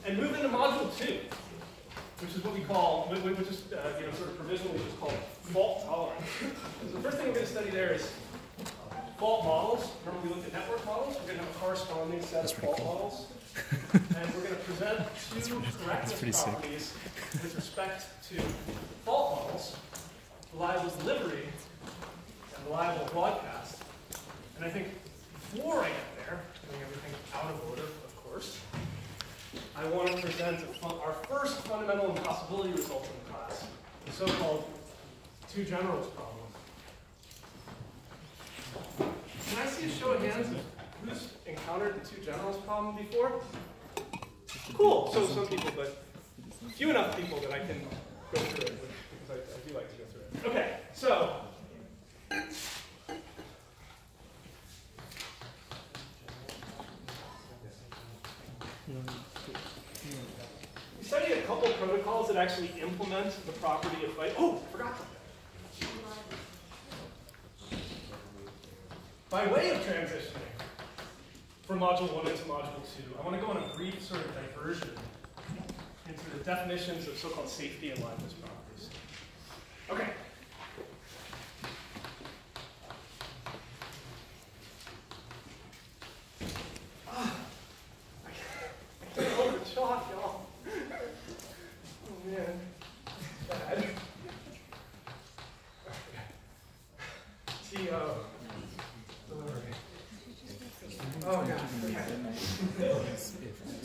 and move into module 2, which is what we call, which is sort of provisionally just called fault tolerance. So the first thing we're going to study there is fault models. Remember we looked at network models? We're going to have a corresponding set of fault models. And we're going to present two correctness properties with respect to fault models, reliable delivery and reliable broadcast. And I think before I get there, doing everything out of order, of course, I want to present our first fundamental impossibility result in the class, the so-called two generals problem. Can I see a show of hands of who's encountered the two generals problem before? Cool, so some people, but few enough people that I can go through it, because I do like to go through it. Okay, so we studied a couple protocols that actually implement the property of fight. Oh, I forgot something. By way of transitioning from module 1 into module 2, I want to go on a brief sort of diversion into the definitions of so-called safety and liveness properties. Okay. I can't hold the chalk, y'all. Oh man, bad. T-O. Oh, gosh. Okay.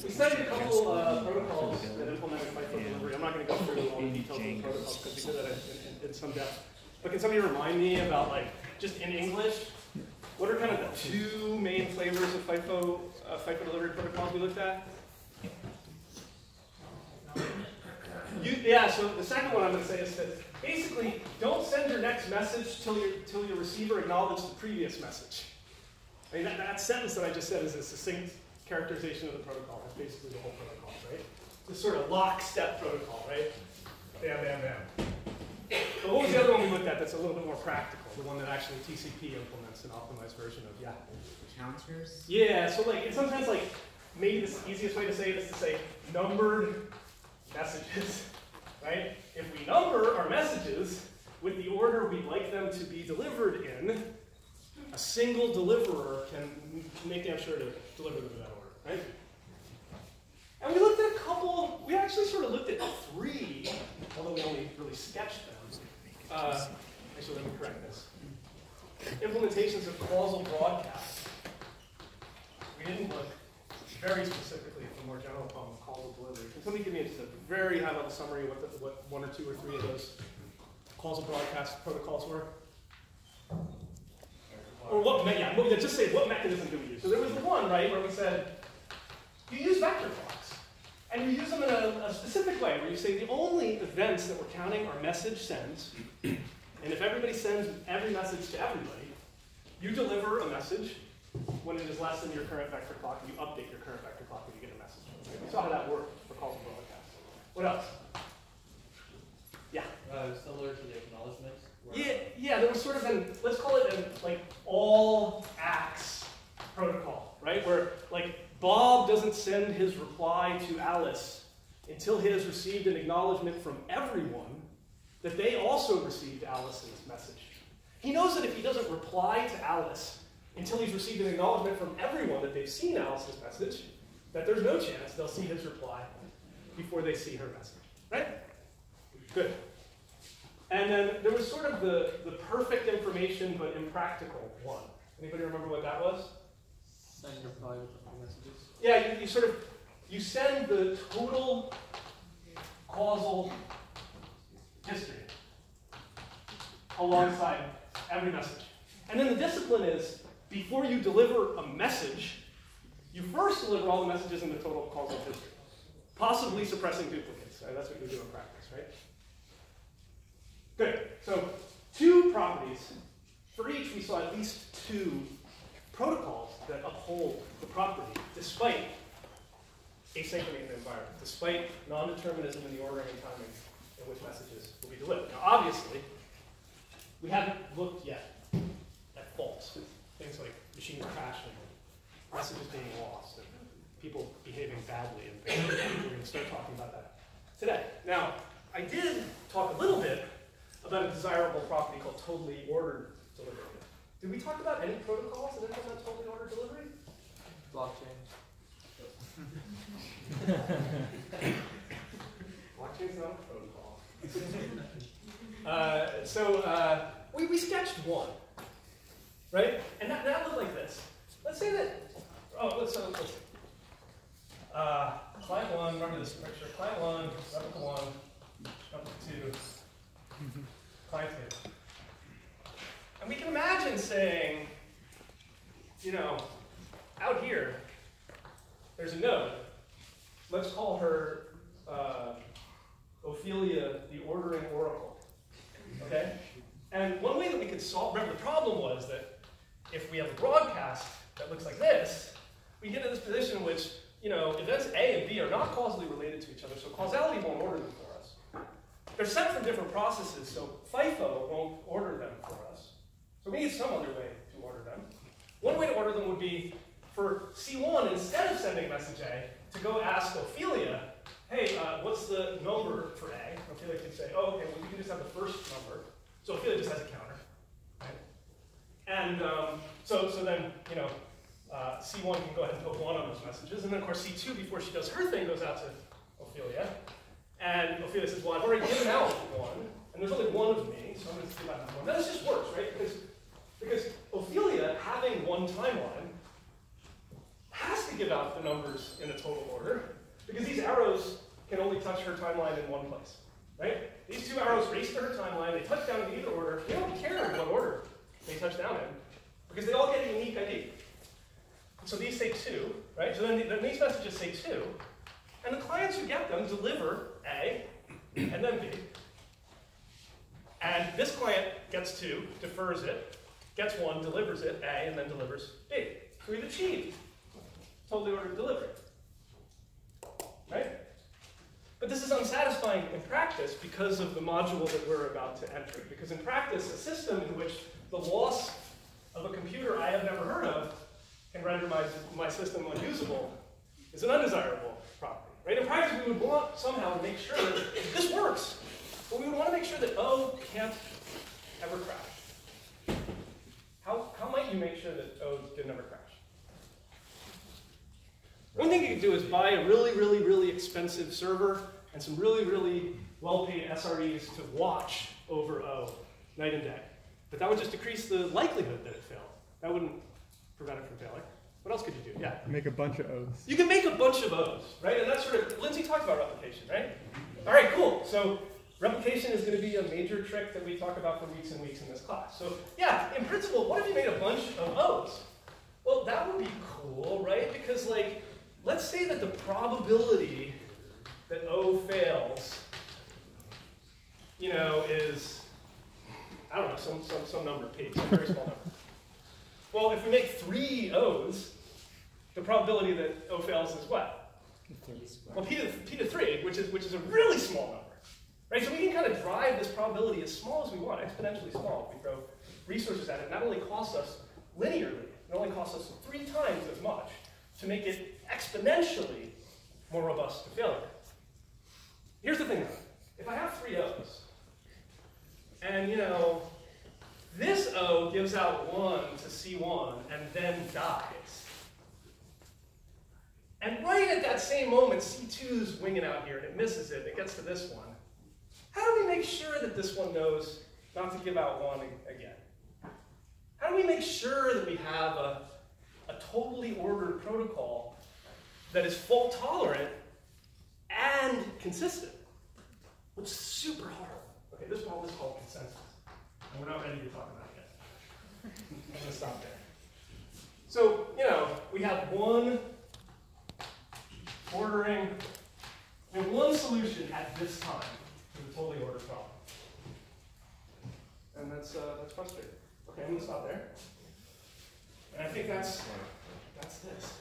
We studied a couple protocols that implemented FIFO delivery. I'm not going to go through all the details of the protocols because we did that in some depth. But can somebody remind me about, like, just in English, what are kind of the two main flavors of FIFO delivery protocols we looked at? Yeah, so the second one I'm going to say is that basically don't send your next message till your receiver acknowledges the previous message. I mean, that sentence that I just said is a succinct characterization of the protocol. That's basically the whole protocol, right? This sort of lockstep protocol, right? Bam, bam, bam. But what was the other one we looked at that's a little bit more practical? The one that actually TCP implements an optimized version of, yeah? Counters? Yeah, so like, it's sometimes like, maybe the easiest way to say it is to say numbered messages, right? If we number our messages with the order we'd like them to be delivered in, a single deliverer can make damn sure to deliver them in that order, right? And we looked at a couple, we actually sort of looked at 3, although we only really sketched them. Actually, let me correct this. Implementations of causal broadcast. We didn't look very specifically at the more general problem of causal delivery. Can somebody give me just a very high-level summary of what 1 or 2 or 3 of those causal broadcast protocols were? Or what, yeah, just say what mechanism do we use? So there was the one, right, where we said, you use vector clocks. And you use them in a specific way, where you say the only events that we're counting are message sends. And if everybody sends every message to everybody, you deliver a message when it is less than your current vector clock, and you update your current vector clock when you get a message. Right? We saw how that worked for causal broadcast. What else? Yeah? Similar to the acknowledgement. Yeah, there was sort of let's call it like all acts protocol, right? Where like Bob doesn't send his reply to Alice until he has received an acknowledgement from everyone that they also received Alice's message. He knows that if he doesn't reply to Alice until he's received an acknowledgement from everyone that they've seen Alice's message, that there's no chance they'll see his reply before they see her message, right? Good. And then there was sort of the perfect information but impractical one. Anybody remember what that was? Send your private messages. Yeah, you send the total causal history alongside every message. And then the discipline is, before you deliver a message, you first deliver all the messages in the total causal history, possibly suppressing duplicates. Right? That's what you do in practice, right? Good. So 2 properties. For each, we saw at least 2 protocols that uphold the property, despite asynchrony in the environment, despite non-determinism in the ordering and timing in which messages will be delivered. Now, obviously, we haven't looked yet at faults, things like machines crashing, messages being lost, and people behaving badly in to start talking about that today. Now, I did talk a little bit about a desirable property called totally ordered delivery. Did we talk about any protocols that implement totally ordered delivery? Blockchain. Blockchain's not a protocol. We sketched one, right? And that looked like this. Let's say that, let's see. Client 1, remember this picture, client 1, replica 1, replica 2, client 2. And we can imagine saying, you know, out here, there's a node. Let's call her Ophelia, the ordering oracle, okay? And one way that we could solve, remember the problem was that if we have a broadcast that looks like this, we get in this position in which, you know, events A and B are not causally related to each other, so causality won't order them for us. They're sent from different processes, so FIFO won't order them for us. So we need some other way to order them. One way to order them would be for C1, instead of sending message A, to go ask Ophelia, hey, what's the number for A? Ophelia can say, oh, okay, well, you can just have the first number. So Ophelia just has a counter, right? And so then, you know, C1 can go ahead and put 1 on those messages. And then, of course, C2, before she does her thing, goes out to Ophelia. And Ophelia says, well, I've already given out 1, and there's only 1 of me, so I'm going to give out 1. Now, this just works, right? Because Ophelia, having one timeline, has to give out the numbers in a total order, because these arrows can only touch her timeline in one place, right? These 2 arrows race to her timeline, they touch down in either order. They don't care in what order they touch down in, because they all get a unique ID. So these say 2, right? So then these messages say 2, and the clients who get them deliver A, and then B. And this client gets 2, defers it, gets 1, delivers it, A, and then delivers B. So we've achieved totally ordered delivery, right? But this is unsatisfying in practice because of the module that we're about to enter. Because in practice, a system in which the loss of a computer I have never heard of can render my system unusable is an undesirable property, right? In practice, we would want somehow to make sure that this works, but we would want to make sure that O can't ever crash. How might you make sure that O can never crash? One thing you could do is buy a really, really, really expensive server and some really, really well-paid SREs to watch over O night and day. But that would just decrease the likelihood that it failed. That wouldn't prevent it from failing. What else could you do? Yeah? Make a bunch of O's. You can make a bunch of O's, right? And that's sort of, Lindsay talked about replication, right? All right, cool. So replication is going to be a major trick that we talk about for weeks and weeks in this class. So yeah, in principle, what if you made a bunch of O's? Well, that would be cool, right? Because like, let's say that the probability that O fails, you know, is, I don't know, some number, P, some very small number. Well, if we make 3 O's, the probability that O fails is what? Well, P to 3, which is a really small number. Right? So we can kind of drive this probability as small as we want, exponentially small, if we throw resources at it. And that only costs us linearly. It only costs us 3 times as much to make it exponentially more robust to failure. Here's the thing though. If I have 3 O's, and you know, this O gives out 1 to C1 and then dies. And right at that same moment, C2's winging out here and it misses it, and it gets to this one. How do we make sure that this one knows not to give out 1 again? How do we make sure that we have a totally ordered protocol that is fault tolerant and consistent? Which is super hard. Okay, this problem is called consensus. And we're not ready to talk about it yet. I'm going to stop there. So, you know, we have one ordering, we have one solution at this time to the totally ordered problem. And that's frustrating. Okay, I'm going to stop there. And I think that's this.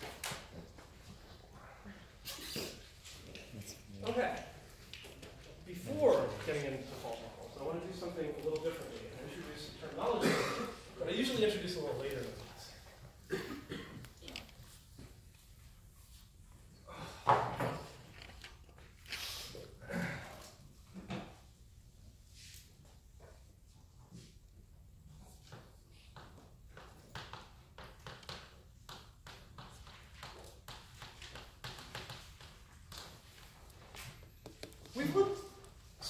Okay. Before getting into fault models, I want to do something a little differently and introduce terminology that I usually introduce a little later in the class.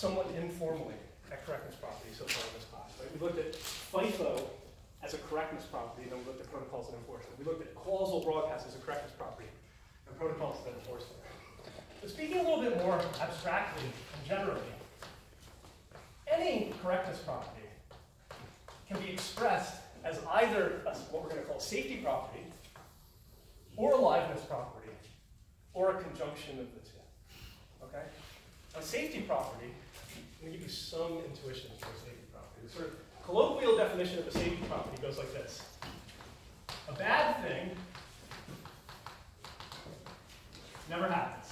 somewhat informally at correctness property so far in this class. Right? We looked at FIFO as a correctness property, and then we looked at protocols and enforcement. We looked at causal broadcast as a correctness property, and protocols and enforcement. But speaking a little bit more abstractly and generally, any correctness property can be expressed as either what we're going to call safety property, or a liveness property, or a conjunction of the two. Okay? A safety property, I'm going to give you some intuition for a safety property. The sort of colloquial definition of a safety property goes like this. A bad thing never happens.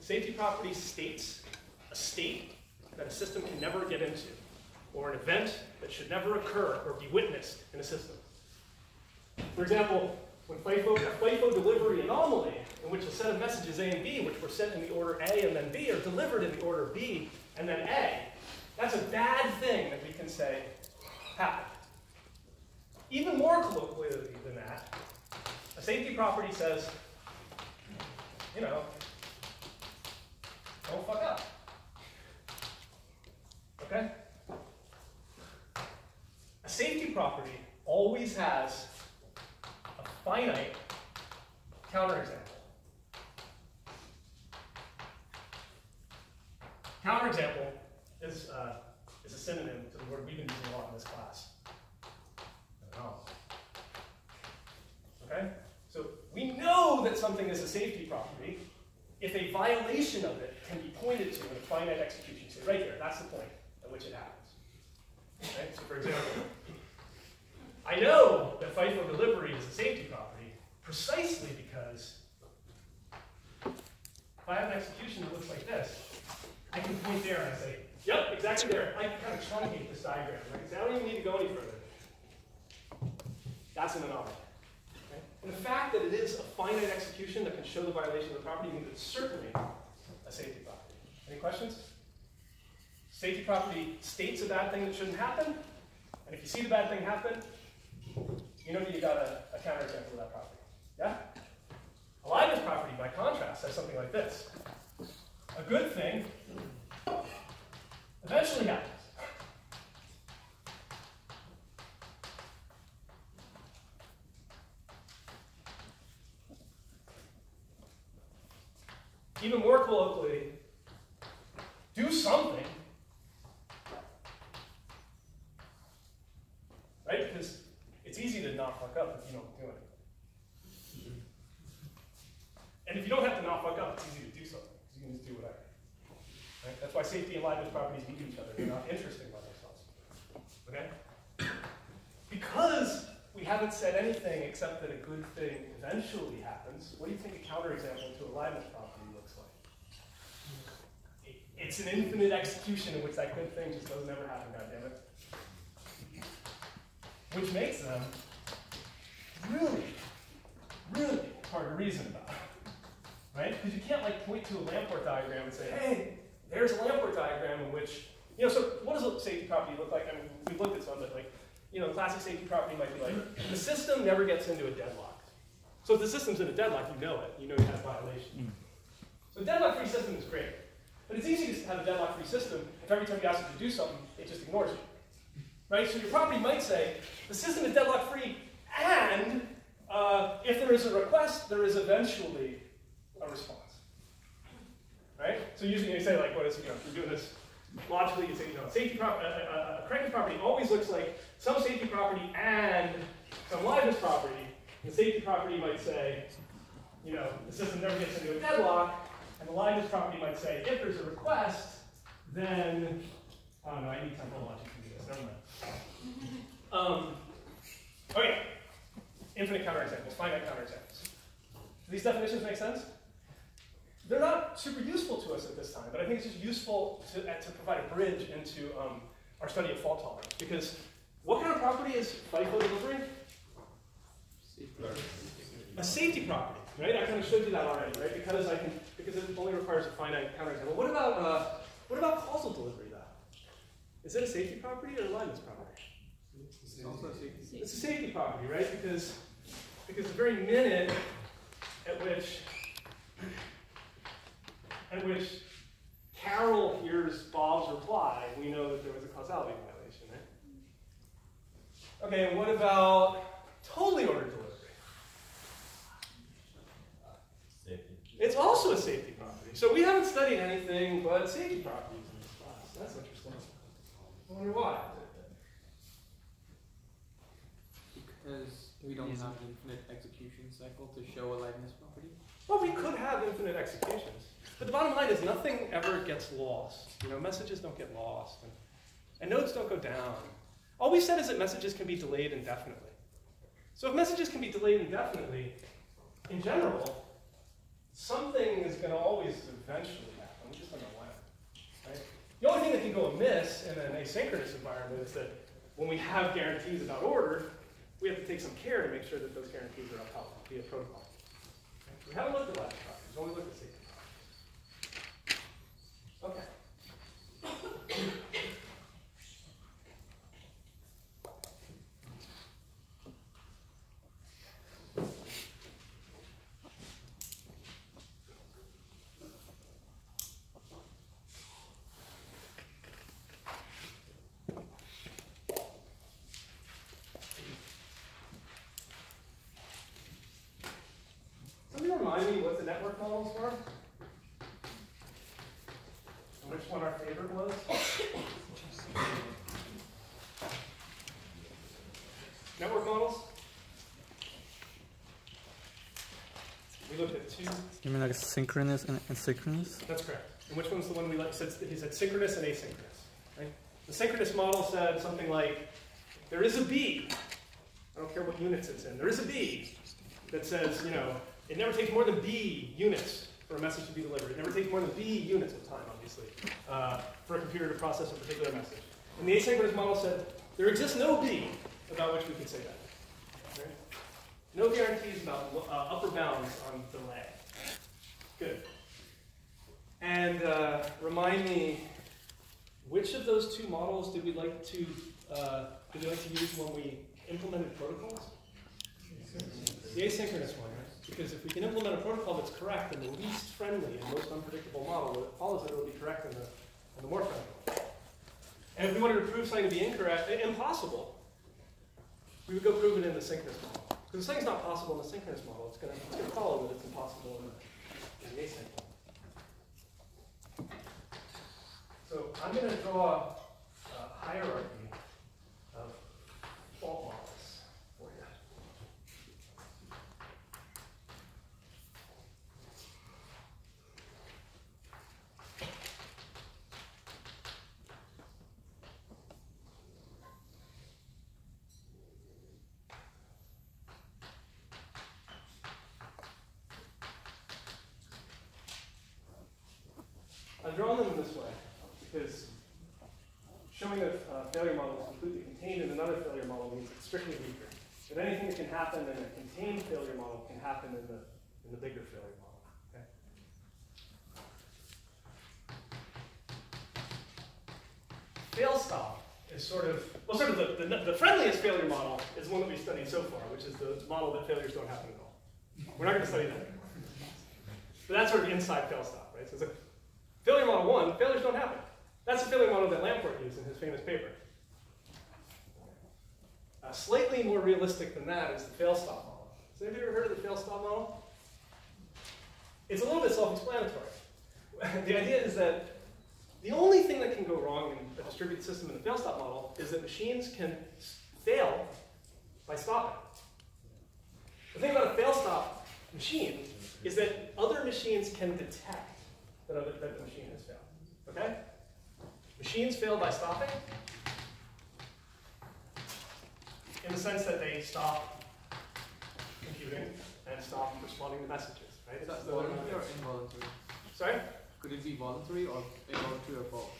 Safety property states a state that a system can never get into, or an event that should never occur or be witnessed in a system. For example, when a FIFO delivery anomaly, in which a set of messages A and B, which were sent in the order A and then B, are delivered in the order B and then A, that's a bad thing that we can say happened. Even more colloquially than that, a safety property says, you know, don't fuck up. Okay? A safety property always has a finite counterexample. Counterexample is a synonym to the word we've been using a lot in this class. Okay? So we know that something is a safety property if a violation of it can be pointed to in a finite execution state. Right here, that's the point at which it happens. Okay? So for example, I know that FIFO delivery is a safety property precisely because if I have an execution that looks like this, I can point there and say, yep, exactly there. I can kind of truncate this diagram. I can say, I don't even need to go any further. That's an anomaly. Okay? And the fact that it is a finite execution that can show the violation of the property means it's certainly a safety property. Any questions? Safety property states a bad thing that shouldn't happen, and if you see the bad thing happen, you know that you got a counterexample of that property. Yeah? A liveness property, by contrast, says something like this. A good thing eventually happens. Even more colloquially, do something. Right? Because it's easy to not fuck up if you don't do anything. And if you don't have to not fuck up, it's easy to do something, because you can just do whatever. Right? That's why safety and liveness properties need each other. They're not interesting by themselves. Okay? Because we haven't said anything except that a good thing eventually happens, what do you think a counterexample to a liveness property looks like? It's an infinite execution in which that good thing just doesn't ever happen, goddammit. Which makes them really, really hard to reason about. Right? Because you can't like point to a Lamport diagram and say, hey, there's a Lamport diagram in which, you know, so what does a safety property look like? I mean, we've looked at some, but like, you know, classic safety property might be like, the system never gets into a deadlock. So if the system's in a deadlock, you know it. You know you have a violation. So a deadlock-free system is great. But it's easy to have a deadlock-free system if every time you ask it to do something, it just ignores you. Right? So your property might say, the system is deadlock-free, and if there is a request, there is eventually a response. Right? So usually you say, like, what is, you know, if you're doing this logically, you say, you know, a correctness property always looks like some safety property and some liveness property. The safety property might say, you know, the system never gets into a deadlock, and the liveness property might say, if there's a request, then, oh no, I need temporal logic to do this, never mind. Okay, infinite counterexamples, finite counterexamples. Do these definitions make sense? They're not super useful to us at this time, but I think it's just useful to provide a bridge into our study of fault tolerance. Because what kind of property is FIFO delivery? A safety property, right? I kind of showed you that already, right? Because it only requires a finite counterexample. What about causal delivery, though? Is it a safety property or a liveness property? It's also a safety. It's a safety property, right? Because the very minute at which Carol hears Bob's reply, we know that there was a causality violation, right? Okay, and what about totally ordered delivery? Safety. It's also a safety property. So we haven't studied anything but safety properties in this class. That's interesting. I wonder why. Because we don't have an infinite execution cycle to show a liveness property. Well, we could have infinite executions. But the bottom line is nothing ever gets lost. You know, messages don't get lost. And nodes don't go down. All we said is that messages can be delayed indefinitely. So if messages can be delayed indefinitely, in general, something is going to always eventually happen. We just don't know when. Right? The only thing that can go amiss in an asynchronous environment is that when we have guarantees about order, we have to take some care to make sure that those guarantees are upheld via protocol. Okay? We haven't looked at liveness properties, we only looked at safety properties. Okay. Somebody remind me what the network models were? And which one our favorite was? Network models? We looked at two. You mean like synchronous and asynchronous? That's correct. And which one's the one we like? He said synchronous and asynchronous. Right? The synchronous model said something like, there is a B. I don't care what units it's in. There is a B that says, you know, it never takes more than B units for a message to be delivered. It never takes more than B units of time, obviously, for a computer to process a particular message. And the asynchronous model said, there exists no B about which we could say that. Right? No guarantees about upper bounds on delay. Good. And remind me, which of those two models did we like to use when we implemented protocols? The asynchronous one, right? Because if we can implement a protocol that's correct in the least friendly and most unpredictable model, it follows that it will be correct in the more friendly one. And if we wanted to prove something to be incorrect, impossible, we would go prove it in the synchronous model. Because if something's not possible in the synchronous model, it's going to follow that it's impossible in the async model. So I'm going to draw a hierarchy of fault models for you. I've drawn them in this way because showing that a failure model is completely contained in another failure model means it's strictly weaker. That anything that can happen in a contained failure model can happen in the bigger failure model. Okay? Fail stop is sort of the friendliest failure model is one that we've studied so far, which is the model that failures don't happen at all. We're not going to study that. But that's sort of inside fail stop, right? So it's a failure model 1, failures don't happen. That's the failure model that Lamport used in his famous paper. Slightly more realistic than that is the fail stop model. Has anybody ever heard of the fail stop model? It's a little bit self-explanatory. The idea is that the only thing that can go wrong in a distributed system in the fail stop model is that machines can fail by stopping. The thing about a fail stop machine is that other machines can detect that the machine has failed. Okay? Machines fail by stopping in the sense that they stop computing and stop responding to messages. Right? Is that voluntary or involuntary? Sorry? Could it be voluntary or involuntary or both?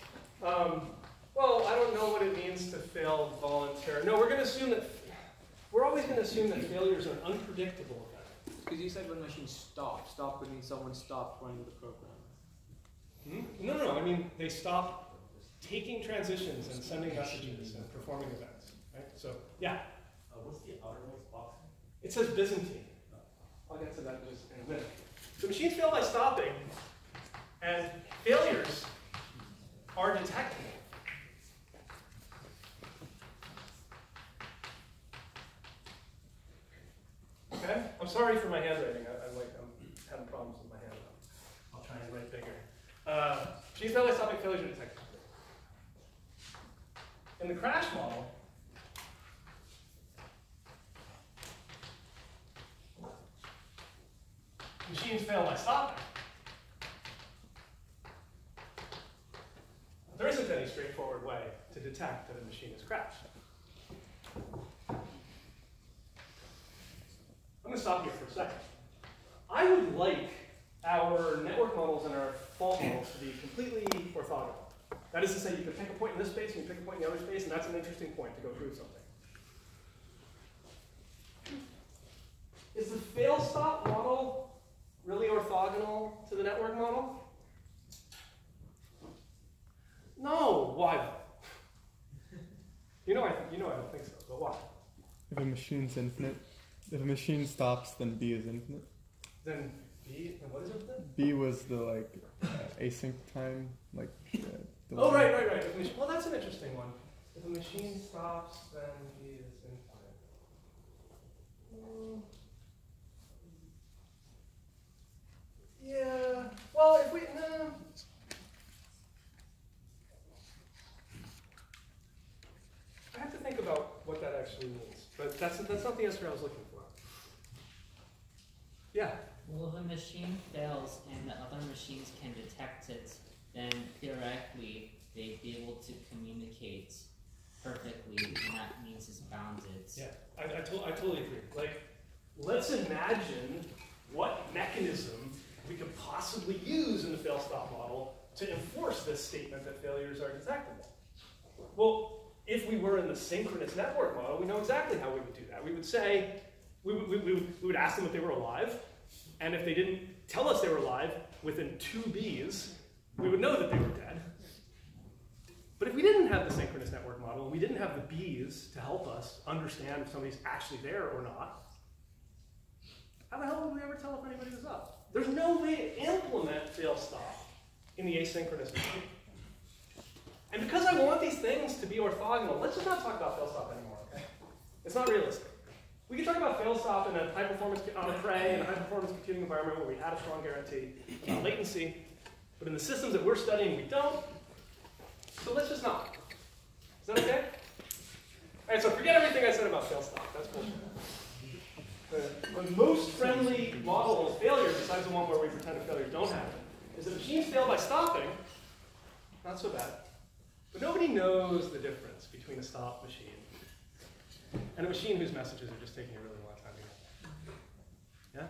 Well, I don't know what it means to fail voluntarily. No, we're always going to assume that failures are an unpredictable event. Because you said when machines stop could mean someone stopped running the program. No. I mean, they stop taking transitions and sending messages and performing events. Right? So, yeah. What's the outermost box? It says Byzantine. I'll get to that just in a minute. So machines fail by stopping, and failures are detectable. Okay? I'm sorry for my handwriting. I'm having problems with my hand. I'll try and write bigger. Machines fail by stopping, failures are detectable. In the crash model, machines fail by stopping. There isn't any straightforward way to detect that a machine has crashed. I'm going to stop here for a second. I would like our network models and our fault models to be completely orthogonal. That is to say, you can pick a point in this space and you pick a point in the other space, and that's an interesting point to go prove something. Is the fail-stop model really orthogonal to the network model? No. Why? You know I don't think so, but why? If a machine's infinite, if a machine stops, then B is infinite. Then B, and what is infinite? B was the async time, Oh, right. Well, that's an interesting one. If a machine stops, then B is infinite. Yeah. Well, if we no. I have to think about what that actually means, but that's not the answer I was looking for. Yeah. Well, if a machine fails and the other machines can detect it, then theoretically they'd be able to communicate perfectly, and that means it's bounded. Yeah, I totally agree. Let's imagine what mechanism we could possibly use in the fail-stop model to enforce this statement that failures are detectable. Well, if we were in the synchronous network model, we know exactly how we would do that. We would say, we would ask them if they were alive, and if they didn't tell us they were alive within 2 Bs, we would know that they were dead. But if we didn't have the synchronous network model, and we didn't have the Bs to help us understand if somebody's actually there or not, how the hell would we ever tell if anybody was up? There's no way to implement fail-stop in the asynchronous machine. And because I want these things to be orthogonal, let's just not talk about fail-stop anymore, okay? It's not realistic. We can talk about fail-stop in a high-performance, on a Cray, in a high-performance computing environment where we had a strong guarantee about latency, but in the systems that we're studying, we don't. So let's just not. Is that okay? All right, so forget everything I said about fail-stop. That's bullshit. The most friendly model of failure, besides the one where we pretend a failure don't happen, is that machines fail by stopping. Not so bad. But nobody knows the difference between a stop machine and a machine whose messages are just taking a really long time to get. Yeah?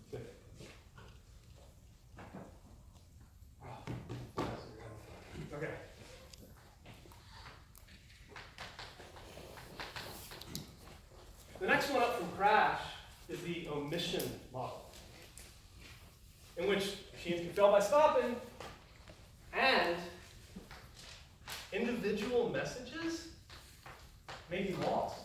Good. Okay. The next one up from crash is the omission model, in which machines can fail by stopping, and individual messages may be lost.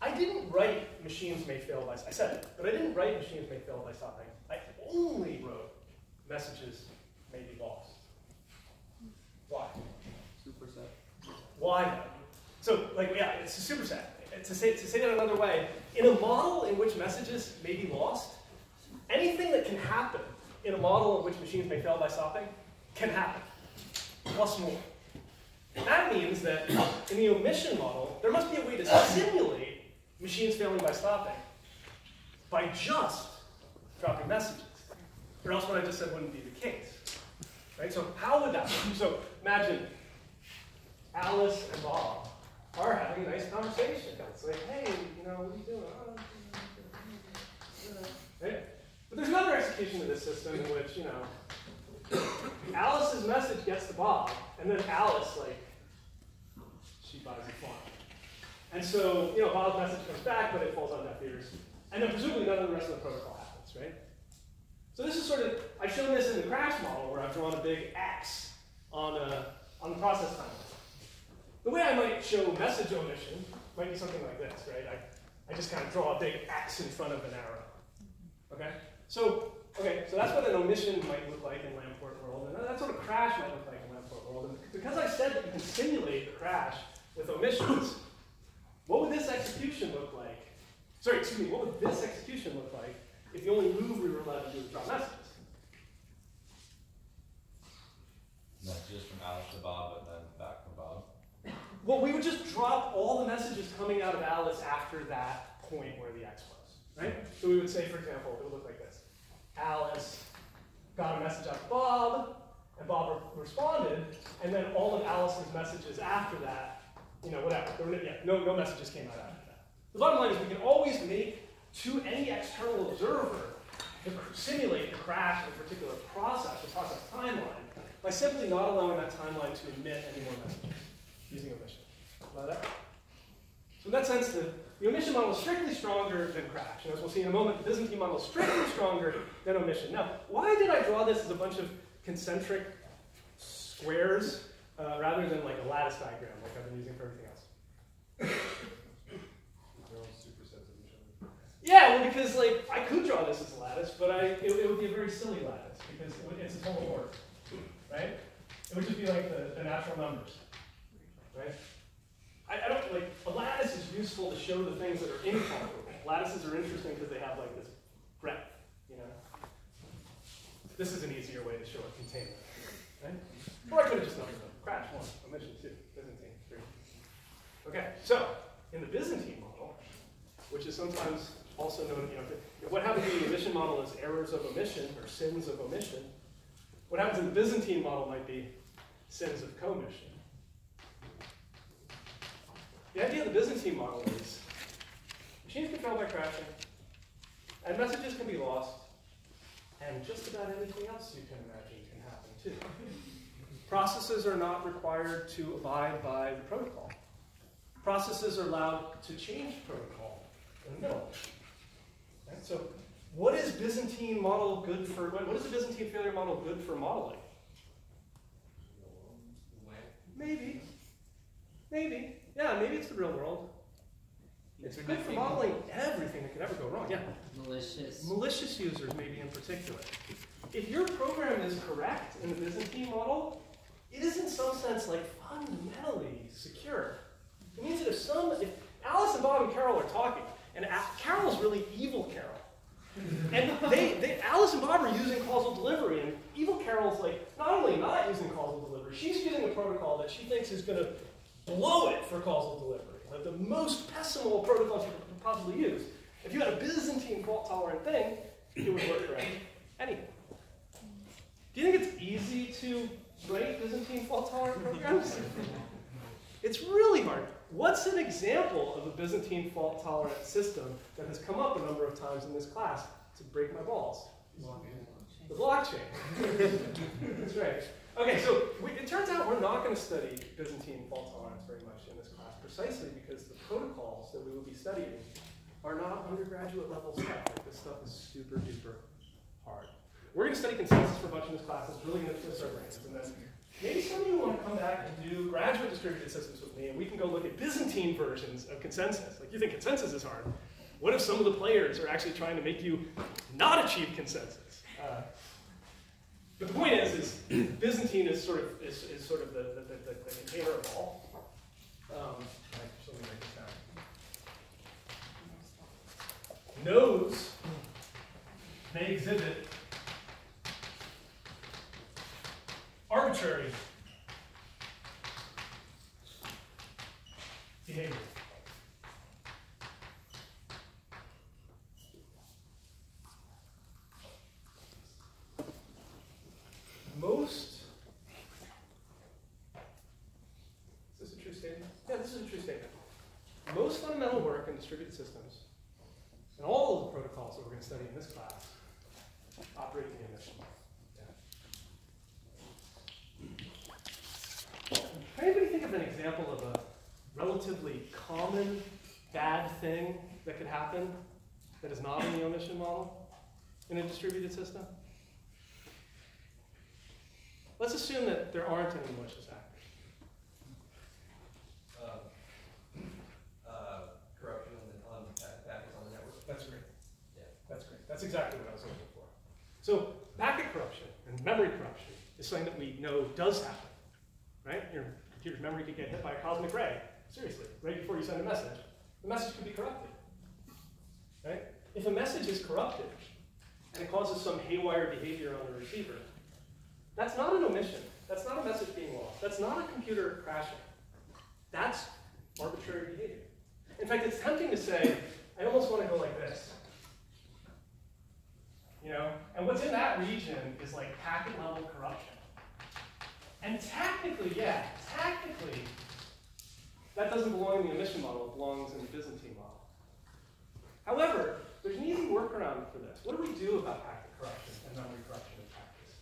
I didn't write machines may fail by, I said it, but I didn't write machines may fail by stopping. I only wrote messages may be lost. Why? Superset. Why? So, yeah, it's a superset. To say that another way, in a model in which messages may be lost, anything that can happen in a model in which machines may fail by stopping can happen, plus more. That means that in the omission model, there must be a way to simulate machines failing by stopping by just dropping messages, or else what I just said wouldn't be the case. Right? So how would that work? So imagine Alice and Bob are having a nice conversation. It's like, hey, what are you doing? Right? But there's another execution of this system in which, Alice's message gets to Bob, and then Alice, she buys a farm. And so, Bob's message comes back, but it falls on deaf ears. And then presumably none of the rest of the protocol happens, right? So this is sort of, I've shown this in the crash model where I've drawn a big X on the process timeline. The way I might show message omission might be something like this, right? I just kind of draw a big X in front of an arrow. Okay? So that's what an omission might look like in Lamport world, and that's what a crash might look like in Lamport world. And because I said that you can simulate the crash with omissions, what would this execution look like? Sorry, excuse me, what would this execution look like if the only move we were allowed to do was draw messages? Messages from Alice to Bob and then back from Bob. Well, we would just drop all the messages coming out of Alice after that point where the X was, right? So we would say, for example, it would look like this. Alice got a message out to Bob, and Bob responded, and then all of Alice's messages after that, you know, whatever. No messages came out after that. The bottom line is we can always make to any external observer simulate the crash of a particular process, the process timeline, by simply not allowing that timeline to emit any more messages using omission. Follow that? So in that sense, the omission model is strictly stronger than crash. And as we'll see in a moment, the Byzantine model is strictly stronger than omission. Now, why did I draw this as a bunch of concentric squares rather than like a lattice diagram like I've been using for everything else? They're all supersets of each other. Yeah, well, because like I could draw this as a lattice, but it would be a very silly lattice because it's a total order, right? It would just be like the natural numbers, right? I don't like a lattice is useful to show the things that are incomparable. Lattices are interesting because they have like this breadth, you know. This is an easier way to show a containment, right? Or I could have just numbered them. Crash 1, omission 2, Byzantine 3. Okay, so in the Byzantine model, which is sometimes also known, you know, what happens in the omission model is errors of omission or sins of omission. What happens in the Byzantine model might be sins of commission. The idea of the Byzantine model is machines can fail by crashing, and messages can be lost, and just about anything else you can imagine can happen too. Processes are not required to abide by the protocol. Processes are allowed to change protocol in the middle. Right? So what is Byzantine model good for? What is the Byzantine failure model good for modeling? Maybe. Maybe. Yeah, maybe it's the real world. It's good for modeling everything that could ever go wrong. Yeah. Malicious users, maybe in particular. If your program is correct in the Byzantine model, it is in some sense like fundamentally secure. It means that if Alice and Bob and Carol are talking, and Carol's really evil Carol, and Alice and Bob are using causal delivery, and evil Carol's like not only not using causal delivery, she's using a protocol that she thinks is going to blow it for causal delivery, like the most pessimal protocol you could possibly use. If you had a Byzantine fault-tolerant thing, it would work for anything. Do you think it's easy to write Byzantine fault-tolerant programs? It's really hard. What's an example of a Byzantine fault-tolerant system that has come up a number of times in this class to break my balls? The blockchain. That's right. Okay, so it turns out we're not going to study Byzantine fault tolerance very much in this class, precisely because the protocols that we will be studying are not undergraduate level stuff. Like, this stuff is super duper hard. We're going to study consensus for a bunch in this class. It's really going to twist our brains. And then maybe some of you want to come back and do graduate distributed systems with me, and we can go look at Byzantine versions of consensus. Like, you think consensus is hard. What if some of the players are actually trying to make you not achieve consensus? But the point is Byzantine is sort of the container of all. Let me write this down. Nodes, they exhibit arbitrary behavior. Is this a true statement? Yeah, this is a true statement. Most fundamental work in distributed systems, and all of the protocols that we're going to study in this class, operate in the omission model. Can anybody think of an example of a relatively common bad thing that could happen that is not in the omission model in a distributed system? Let's assume that there aren't any malicious actors. know does happen, right? Your computer's memory could get hit by a cosmic ray. Seriously, right before you send a message. The message could be corrupted, right? If a message is corrupted and it causes some haywire behavior on the receiver, that's not an omission. That's not a message being lost. That's not a computer crashing. That's arbitrary behavior. In fact, it's tempting to say, I almost want to go like this. You know? And what's in that region is like packet level corruption. And technically, yeah, technically, that doesn't belong in the omission model, it belongs in the Byzantine model. However, there's an easy workaround for this. What do we do about packet corruption and memory corruption in practice?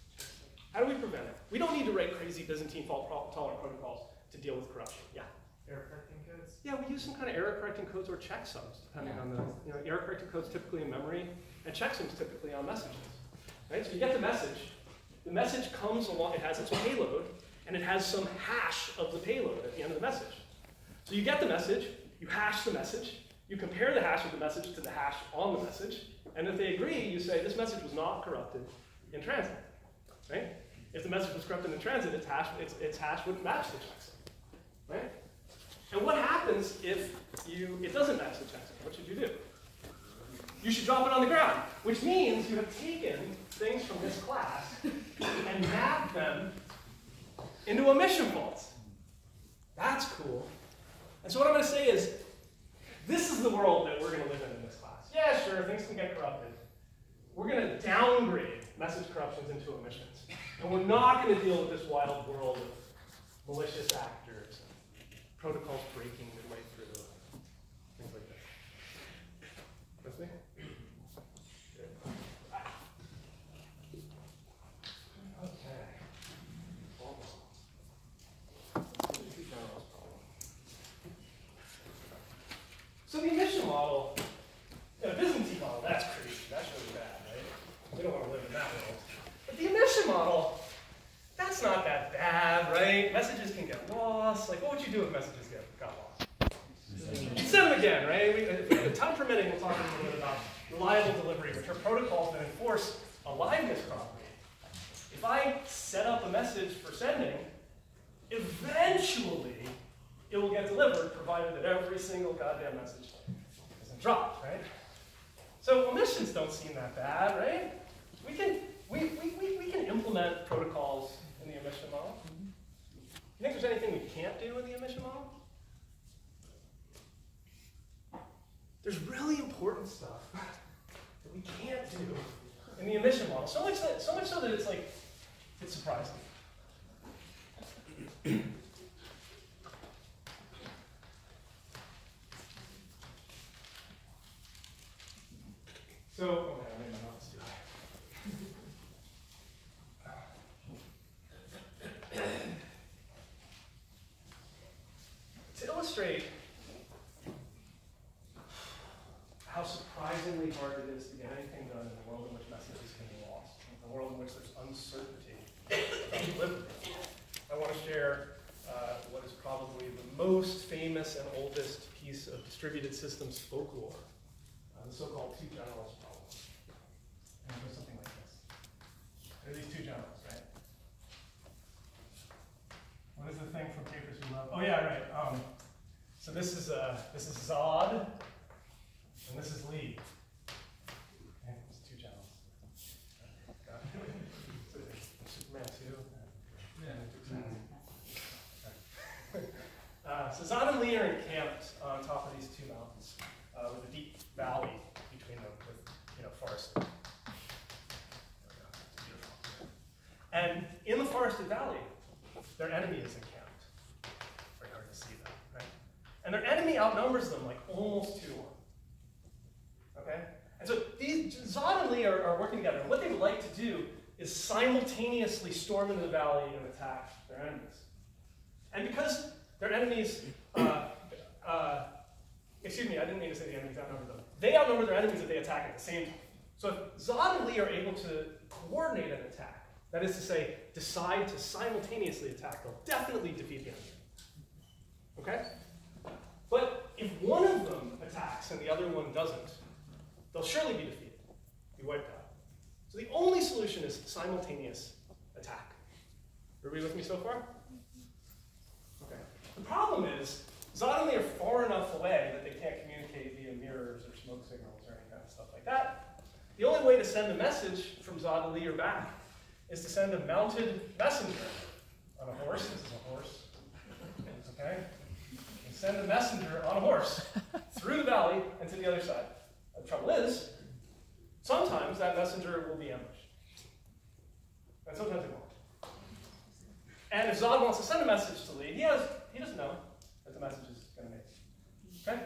How do we prevent it? We don't need to write crazy Byzantine fault-tolerant protocols to deal with corruption. Yeah? Error correcting codes? Yeah, we use some kind of error correcting codes or checksums, depending on the, error correcting codes typically in memory, and checksums typically on messages. Right? So you get the message comes along, it has its payload, and it has some hash of the payload at the end of the message. So you get the message, you hash the message, you compare the hash of the message to the hash on the message, and if they agree, you say this message was not corrupted in transit. Right? If the message was corrupted in transit, its hash wouldn't match the checksum. Right? And what happens if it doesn't match the checksum? What should you do? You should drop it on the ground, which means you have taken things from this class and mapped them into omission faults. That's cool. And so what I'm going to say is, this is the world that we're going to live in this class. Yeah, sure, things can get corrupted. We're going to downgrade message corruptions into omissions. And we're not going to deal with this wild world of malicious actors, and protocols breaking their way through, things like this. With me? Good. Okay. So the emission model, the Byzantine model, that's crazy. That's really bad, right? We don't want to live in that world. But the emission model, that's not that bad, right? Messages can get lost. Like, what would you do if messages got lost? Send them again, right? If time permitting, we'll talk a little bit about reliable delivery, which are protocols that enforce a liveness property. If I set up a message for sending, eventually it will get delivered, provided that every single goddamn message isn't dropped, right? So omissions don't seem that bad, right? We can implement protocols in the emission model. You think there's anything we can't do in the emission model? There's really important stuff that we can't do in the emission model. So much so that it's like, it's surprising. So, oh man, I made my notes too high. To illustrate how surprisingly hard it is to get anything done in a world in which messages can be lost, in a world in which there's uncertainty about delivery, I want to share what is probably the most famous and oldest piece of distributed systems folklore, the so-called two generals problem. And it goes something like this. There are these two generals, right? What is the thing from Papers We Love? Oh yeah, right. So this is Zod, and this is Lee. Okay, there's two generals. Superman 2. Yeah. So Zod and Lee are encamped on top of these two mountains with a deep valley between them with forest. And in the forested valley, their enemy is encamped. Very hard to see that, right? And their enemy outnumbers them like almost 2-1. Okay? And so Zod and Lee are working together. And what they would like to do is simultaneously storm into the valley and attack their enemies. And because their enemies, excuse me, I didn't mean to say the enemies outnumber them. They outnumber their enemies that they attack at the same time. So if Zod and Lee are able to coordinate an attack, that is to say, decide to simultaneously attack, they'll definitely defeat the enemy. Okay? But if one of them attacks and the other one doesn't, they'll surely be defeated, be wiped out. So the only solution is simultaneous attack. Where Everybody with me so far? Okay. The problem is, Zod and Lee are far enough away that they can't communicate via mirrors or smoke signals or any kind of stuff like that. The only way to send a message from Zod to Lee or back is to send a mounted messenger on a horse. This is a horse. Okay? And send a messenger on a horse through the valley and to the other side. The trouble is, sometimes that messenger will be ambushed. And sometimes it won't. And if Zod wants to send a message to Lee, he doesn't know that the message is going to make it. Okay?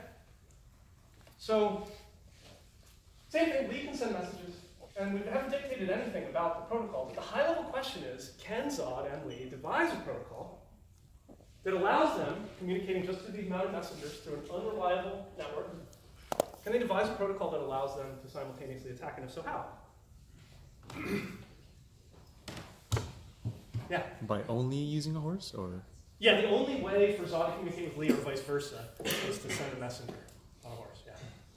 So, same thing, Lee can send messages. And we haven't dictated anything about the protocol, but the high-level question is, can Zod and Lee devise a protocol that allows them, communicating just to these mounted messengers through an unreliable network, can they devise a protocol that allows them to simultaneously attack, and if so, how? Yeah? By only using a horse, or? Yeah, the only way for Zod to communicate with Lee or vice versa is to send a messenger on a horse, yeah.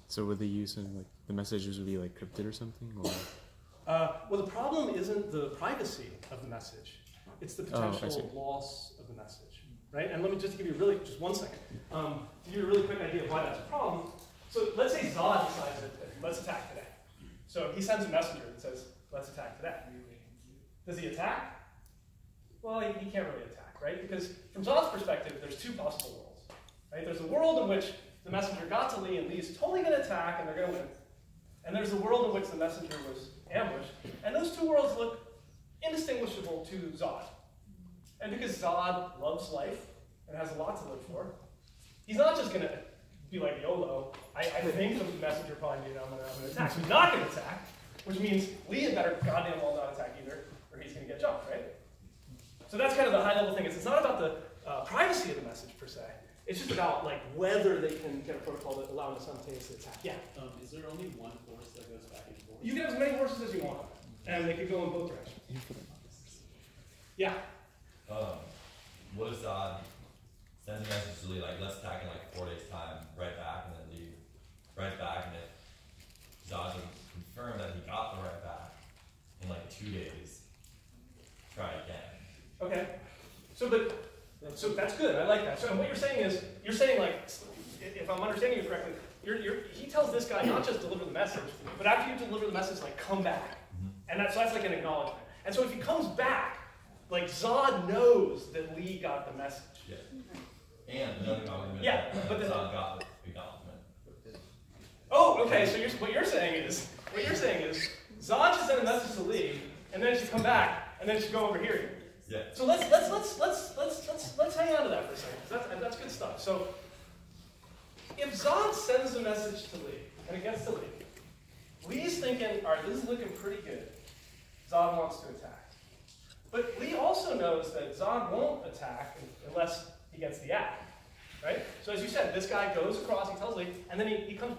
So would they use something like, the messages would be like crypted or something, or? Well, the problem isn't the privacy of the message. It's the potential loss of the message, right? And let me just give you just 1 second, to give you a really quick idea of why that's a problem. So let's say Zod decides that let's attack today. So he sends a messenger that says, let's attack today. Does he attack? Well, he can't really attack, right? Because from Zod's perspective, there's two possible worlds, right? There's a world in which the messenger got to Lee and Lee's totally going to attack and they're going to win. And there's a world in which the messenger was ambushed. And those two worlds look indistinguishable to Zod. And because Zod loves life and has a lot to live for, he's not just going to be like YOLO. I think the messenger probably knew I'm going to attack. So he's not going to attack, which means Lee had better goddamn well not attack either, or he's going to get jumped, right? So that's kind of the high-level thing. It's not about the privacy of the message per se. It's just about like whether they can get a protocol that allows them simultaneously attack. Yeah. Is there only one horse that goes back and forth? You can have as many horses as you want, and they could go in both directions. Yeah. What if Zod sends a message to Lee, like, let's attack in like 4 days' time, right back, and then Lee right back, and if Zod can confirm that he got the right back in like 2 days, try again. Okay. So that's good. I like that. So what you're saying like, if I'm understanding you correctly, he tells this guy not just deliver the message, but after you deliver the message, like come back, and so that's like an acknowledgement. And so if he comes back, like Zod knows that Lee got the message. Yeah. And another acknowledgement. Yeah, but Zod got the acknowledgement. Oh, okay. So what you're saying is Zod should send a message to Lee, and then it should come back, and then it should go over here. Yeah. So let's hang on to that for a second, because that's good stuff. So if Zod sends a message to Lee, and it gets to Lee, Lee's thinking, all right, this is looking pretty good. Zod wants to attack. But Lee also knows that Zod won't attack unless he gets the act, right? So as you said, this guy goes across, he tells Lee, and then he comes